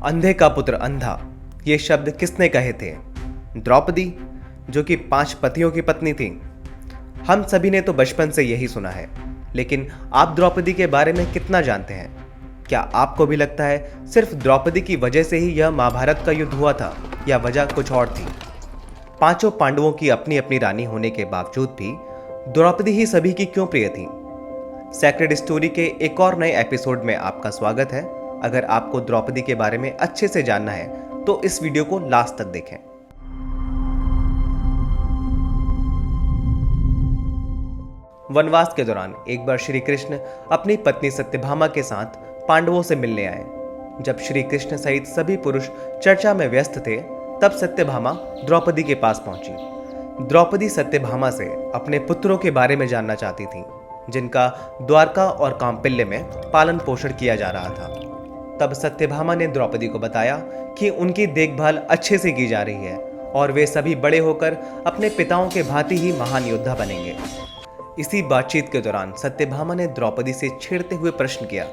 अंधे का पुत्र अंधा, ये शब्द किसने कहे थे? द्रौपदी, जो कि 5 पतियों की पत्नी थी। हम सभी ने तो बचपन से यही सुना है, लेकिन आप द्रौपदी के बारे में कितना जानते हैं? क्या आपको भी लगता है सिर्फ द्रौपदी की वजह से ही यह महाभारत का युद्ध हुआ था, या वजह कुछ और थी? 5 पांडवों की अपनी अपनी रानी होने के बावजूद भी द्रौपदी ही सभी की क्यों प्रिय थी? सेक्रेड स्टोरी के एक और नए एपिसोड में आपका स्वागत है। अगर आपको द्रौपदी के बारे में अच्छे से जानना है तो इस वीडियो को लास्ट तक देखें। वनवास के दौरान एक बार श्री कृष्ण अपनी पत्नी सत्यभामा के साथ पांडवों से मिलने आए। जब श्री कृष्ण सहित सभी पुरुष चर्चा में व्यस्त थे, तब सत्यभामा द्रौपदी के पास पहुंची। द्रौपदी सत्यभामा से अपने पुत्रों के बारे में जानना चाहती थी, जिनका द्वारका और कांपिल्य में पालन पोषण किया जा रहा था। तब सत्यभामा ने द्रौपदी को बताया कि उनकी देखभाल अच्छे से की जा रही है और वे सभी बड़े होकर अपने पिताओं के भांति ही महान योद्धा बनेंगे। इसी बातचीत के दौरान सत्यभामा ने द्रौपदी से छेड़ते हुए प्रश्न किया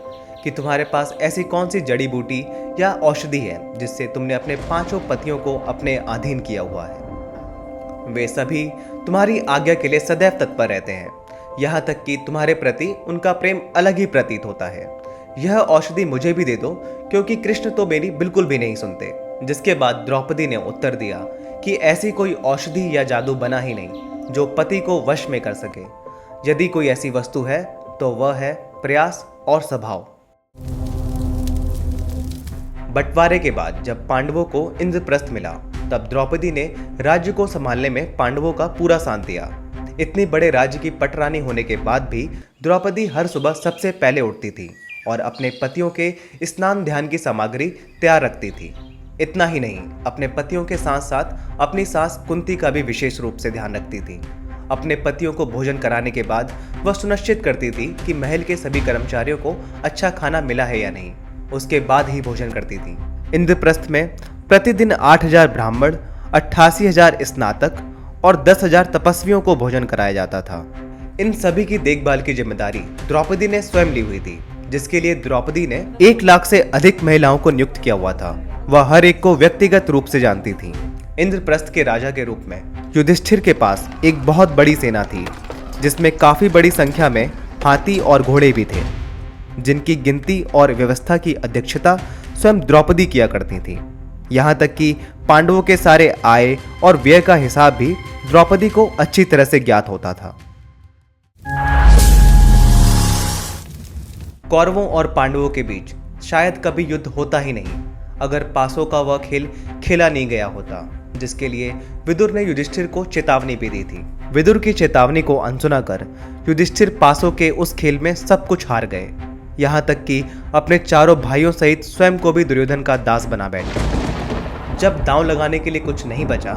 कि तुम्हारे पास ऐसी कौन सी जड़ी बूटी या औषधि है जिससे तुमने अपने 5 पतियों को अपने अधीन किया हुआ है। वे सभी तुम्हारी आज्ञा के लिए सदैव तत्पर रहते हैं, यहाँ तक कि तुम्हारे प्रति उनका प्रेम अलग ही प्रतीत होता है। यह औषधि मुझे भी दे दो, क्योंकि कृष्ण तो मेरी बिल्कुल भी नहीं सुनते। जिसके बाद द्रौपदी ने उत्तर दिया कि ऐसी कोई औषधि या जादू बना ही नहीं जो पति को वश में कर सके। यदि कोई ऐसी वस्तु है तो वह है प्रयास और स्वभाव। बंटवारे के बाद जब पांडवों को इंद्रप्रस्थ मिला, तब द्रौपदी ने राज्य को संभालने में पांडवों का पूरा साथ दिया। इतने बड़े राज्य की पटरानी होने के बाद भी द्रौपदी हर सुबह सबसे पहले उठती थी और अपने पतियों के स्नान ध्यान की सामग्री तैयार रखती थी। इतना ही नहीं, अपने पतियों के साथ साथ अपनी सास कुंती का भी विशेष रूप से ध्यान रखती थी। अपने पतियों को भोजन कराने के बाद वह सुनिश्चित करती थी कि महल के सभी कर्मचारियों को अच्छा खाना मिला है या नहीं। उसके बाद ही भोजन करती थी। इंद्रप्रस्थ में प्रतिदिन 8000 ब्राह्मण, 88,000 स्नातक और 10,000 तपस्वियों को भोजन कराया जाता था। इन सभी की देखभाल की जिम्मेदारी द्रौपदी ने स्वयं ली हुई थी, जिसके लिए द्रौपदी ने 1 लाख से अधिक महिलाओं को नियुक्त किया हुआ था। वह हर एक को व्यक्तिगत रूप से जानती थी। इंद्रप्रस्थ के राजा के रूप में युधिष्ठिर के पास एक बहुत बड़ी सेना थी, जिसमें काफी बड़ी संख्या में हाथी और घोड़े भी थे, जिनकी गिनती और व्यवस्था की अध्यक्षता स्वयं द्रौपदी किया करती थी। यहाँ तक कि पांडवों के सारे आय और व्यय का हिसाब भी द्रौपदी को अच्छी तरह से ज्ञात होता था। कौरवों और पांडवों के बीच शायद कभी युद्ध होता ही नहीं, अगर पासों का वह खेल खेला नहीं गया होता, जिसके लिए विदुर ने युधिष्ठिर को चेतावनी भी दी थी। विदुर की चेतावनी को अनसुना कर युधिष्ठिर पासों के उस खेल में सब कुछ हार गए, यहाँ तक कि अपने चारों भाइयों सहित स्वयं को भी दुर्योधन का दास बना बैठे। जब दांव लगाने के लिए कुछ नहीं बचा,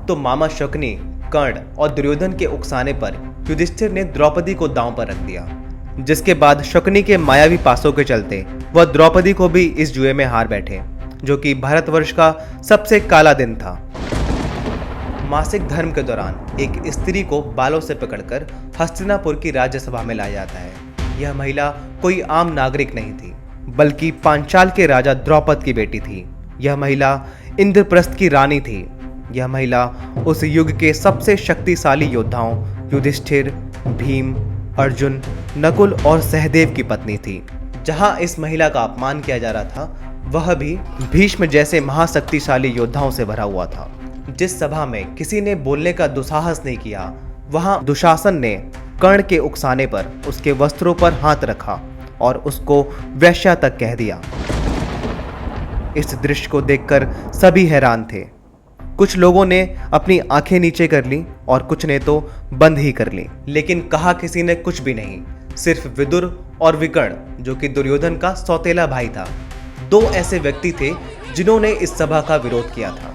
तो मामा शकुनी, कर्ण और दुर्योधन के उकसाने पर युधिष्ठिर ने द्रौपदी को दांव पर रख दिया। जिसके बाद शकुनी के मायावी पासों के चलते वह द्रौपदी को भी इस जुए में हार बैठे, जो कि भारतवर्ष का सबसे काला दिन था। मासिक धर्म के दौरान एक स्त्री को बालों से पकड़कर हस्तिनापुर की राज्यसभा में लाया जाता है। यह महिला कोई आम नागरिक नहीं थी, बल्कि पांचाल के राजा द्रौपद की बेटी थी। यह महिला इंद्रप्रस्थ की रानी थी। यह महिला उस युग के सबसे शक्तिशाली योद्धाओं युधिष्ठिर, भीम, अर्जुन, नकुल और सहदेव की पत्नी थी। जहां इस महिला का अपमान किया जा रहा था, वह भी भीष्म जैसे महाशक्तिशाली योद्धाओं से भरा हुआ था। जिस सभा में किसी ने बोलने का दुस्साहस नहीं किया, वहां दुशासन ने कर्ण के उकसाने पर उसके वस्त्रों पर हाथ रखा और उसको वेश्या तक कह दिया। इस दृश्य को देखकर सभी हैरान थे। कुछ लोगों ने अपनी आंखें नीचे कर ली और कुछ ने तो बंद ही कर ली, लेकिन कहा किसी ने कुछ भी नहीं। सिर्फ विदुर और विकर्ण, जो कि दुर्योधन का सौतेला भाई था, 2 ऐसे व्यक्ति थे जिन्होंने इस सभा का विरोध किया था।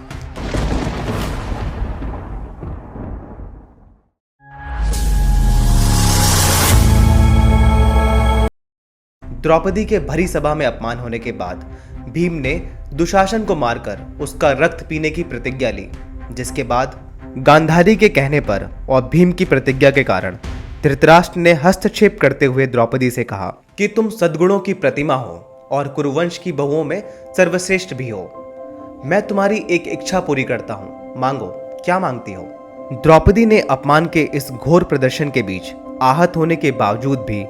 द्रौपदी के भरी सभा में अपमान होने के बाद भीम ने दुशासन को मारकर उसका रक्त पीने की प्रतिज्ञा ली, जिसके बाद गांधारी के कहने पर और भीम की प्रतिज्ञा के कारण धृतराष्ट्र ने हस्तक्षेप करते हुए द्रौपदी से कहा कि तुम सद्गुणों की प्रतिमा हो और कुरुवंश की बहुओं में सर्वश्रेष्ठ भी हो। मैं तुम्हारी एक इच्छा पूरी करता हूँ, मांगो, क्या मांगती हो? द्रौपदी ने अपमान के इस घोर प्रदर्शन के बीच आहत होने के बावजूद भी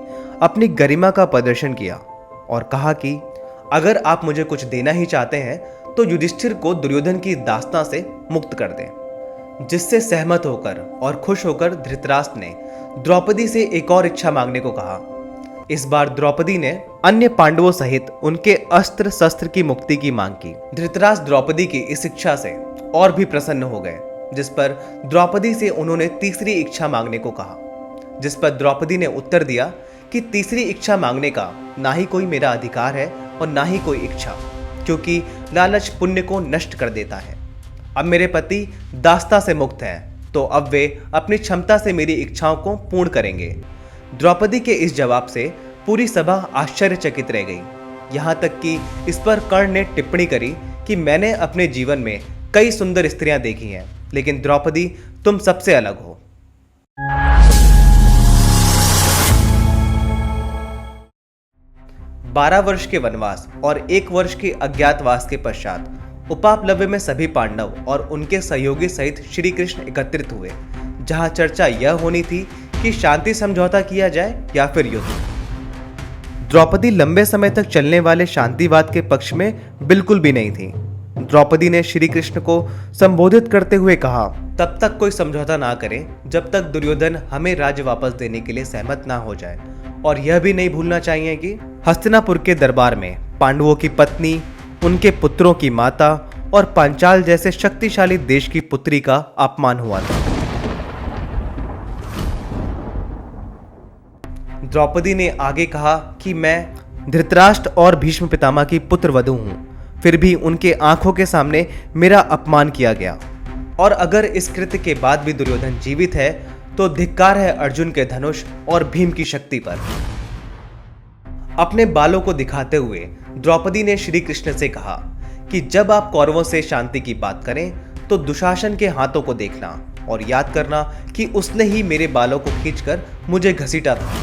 अपनी गरिमा का प्रदर्शन किया और कहा कि अगर आप मुझे कुछ देना ही चाहते हैं तो युधिष्ठिर को दुर्योधन की दास्तां से मुक्त कर दें। जिससे सहमत होकर और खुश होकर धृतराष्ट्र ने द्रौपदी से एक और इच्छा मांगने को कहा। इस बार द्रौपदी ने अन्य पांडवों सहित उनके अस्त्र शस्त्र की मुक्ति की मांग की। धृतराष्ट्र द्रौपदी की इस इच्छा से और भी प्रसन्न हो गए, जिस पर द्रौपदी से उन्होंने तीसरी इच्छा मांगने को कहा। जिस पर द्रौपदी ने उत्तर दिया कि तीसरी इच्छा मांगने का ना ही कोई मेरा अधिकार है और ना ही कोई इच्छा, क्योंकि लालच पुण्य को नष्ट कर देता है। अब मेरे पति दास्ता से मुक्त हैं, तो अब वे अपनी क्षमता से मेरी इच्छाओं को पूर्ण करेंगे। द्रौपदी के इस जवाब से पूरी सभा आश्चर्यचकित रह गई। यहाँ तक कि इस पर कर्ण ने टिप्पणी करी कि मैंने अपने जीवन में कई सुंदर स्त्रियां देखी हैं, लेकिन द्रौपदी तुम सबसे अलग हो। बारह वर्ष के वनवास और 1 वर्ष के अज्ञातवास के पश्चात उपाप्लव्य में सभी पांडव और उनके सहयोगी सहित श्री कृष्ण एकत्रित हुए, जहां चर्चा यह होनी थी कि शांति समझौता किया जाए या फिर युद्ध। द्रौपदी लंबे समय तक चलने वाले शांतिवाद के पक्ष में बिल्कुल भी नहीं थी। द्रौपदी ने श्री कृष्ण को संबोधित करते हुए कहा, तब तक कोई समझौता ना करें जब तक दुर्योधन हमें राज्य वापस देने के लिए सहमत ना हो जाए। और यह भी नहीं भूलना चाहिए कि हस्तिनापुर के दरबार में पांडवों की पत्नी, उनके पुत्रों की माता और पांचाल जैसे शक्तिशाली देश की पुत्री का अपमान हुआ था। द्रौपदी ने आगे कहा कि मैं धृतराष्ट्र और भीष्म पितामह की पुत्र वधू हूं, फिर भी उनके आंखों के सामने मेरा अपमान किया गया। और अगर इस कृत्य के बाद भी दुर्योधन जीवित है तो धिक्कार है अर्जुन के धनुष और भीम की शक्ति पर। अपने बालों को दिखाते हुए द्रौपदी ने श्री कृष्ण से कहा कि जब आप कौरवों से शांति की बात करें तो दुशासन के हाथों को देखना और याद करना कि उसने ही मेरे बालों को खींचकर मुझे घसीटा था।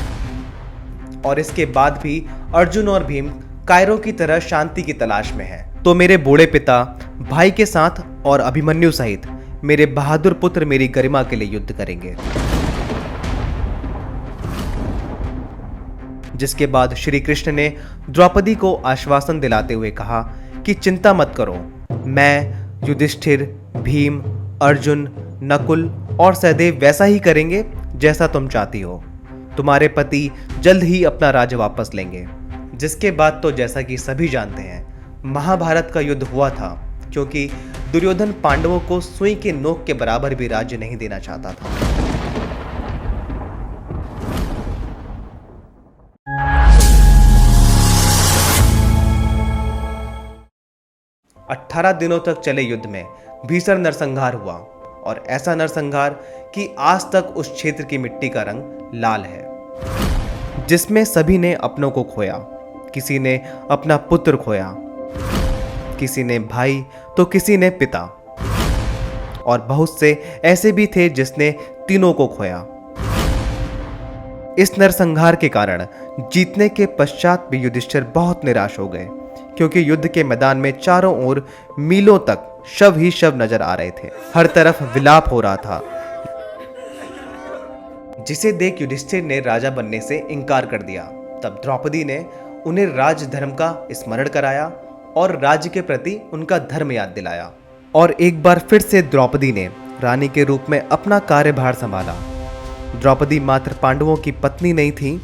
और इसके बाद भी अर्जुन और भीम कायरों की तरह शांति की तलाश में हैं, तो मेरे बूढ़े पिता, भाई के साथ और अभिमन्यु सहित मेरे बहादुर पुत्र मेरी गरिमा के लिए युद्ध करेंगे। जिसके बाद श्री कृष्ण ने द्रौपदी को आश्वासन दिलाते हुए कहा कि चिंता मत करो, मैं, युधिष्ठिर, भीम, अर्जुन, नकुल और सहदेव वैसा ही करेंगे जैसा तुम चाहती हो। तुम्हारे पति जल्द ही अपना राज्य वापस लेंगे। जिसके बाद तो जैसा कि सभी जानते हैं, महाभारत का युद्ध हुआ था, क्योंकि दुर्योधन पांडवों को सुई के नोक के बराबर भी राज्य नहीं देना चाहता था। अठारह दिनों तक चले युद्ध में भीषण नरसंहार हुआ, और ऐसा नरसंहार कि आज तक उस क्षेत्र की मिट्टी का रंग लाल है, जिसमें सभी ने अपनों को खोया। किसी ने अपना पुत्र खोया, किसी ने भाई, तो किसी ने पिता, और बहुत से ऐसे भी थे जिसने तीनों को खोया। इस नरसंहार के कारण जीतने के पश्चात भी युधिष्ठिर बहुत निराश हो गए, क्योंकि युद्ध के मैदान में चारों ओर मीलों तक शव ही शव नजर आ रहे थे। हर तरफ विलाप हो रहा था, जिसे देख युधिष्ठिर ने राजा बनने से इनकार कर दिया। तब द्रौपदी ने उन्हें राजधर्म का स्मरण कराया और राज्य के प्रति उनका धर्म याद दिलाया। और एक बार फिर से द्रौपदी ने रानी के रूप में अपना कार्यभार संभाला। द्रौपदी मात्र पांडवों की पत्नी नहीं थी,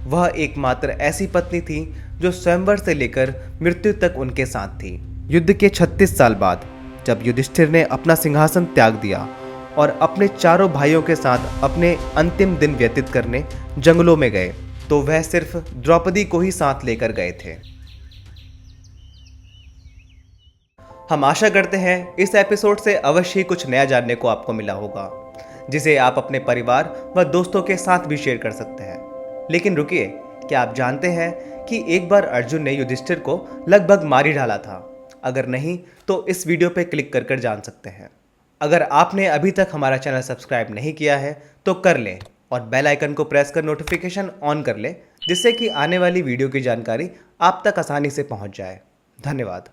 वह एकमात्र ऐसी पत्नी थी जो स्वयंवर से लेकर मृत्यु तक उनके साथ थी। युद्ध के 36 साल बाद जब युधिष्ठिर ने अपना सिंहासन त्याग दिया और अपने चारों भाइयों के साथ अपने अंतिम दिन व्यतीत करने जंगलों में गए, तो वह सिर्फ द्रौपदी को ही साथ लेकर गए थे। हम आशा करते हैं इस एपिसोड से अवश्य ही कुछ नया जानने को आपको मिला होगा, जिसे आप अपने परिवार व दोस्तों के साथ भी शेयर कर सकते हैं। लेकिन रुकिए, क्या आप जानते हैं कि एक बार अर्जुन ने युधिष्ठिर को लगभग मार ही डाला था? अगर नहीं तो इस वीडियो पर क्लिक कर जान सकते हैं। अगर आपने अभी तक हमारा चैनल सब्सक्राइब नहीं किया है तो कर लें और बेल आइकन को प्रेस कर नोटिफिकेशन ऑन कर लें, जिससे कि आने वाली वीडियो की जानकारी आप तक आसानी से पहुंच जाए। धन्यवाद।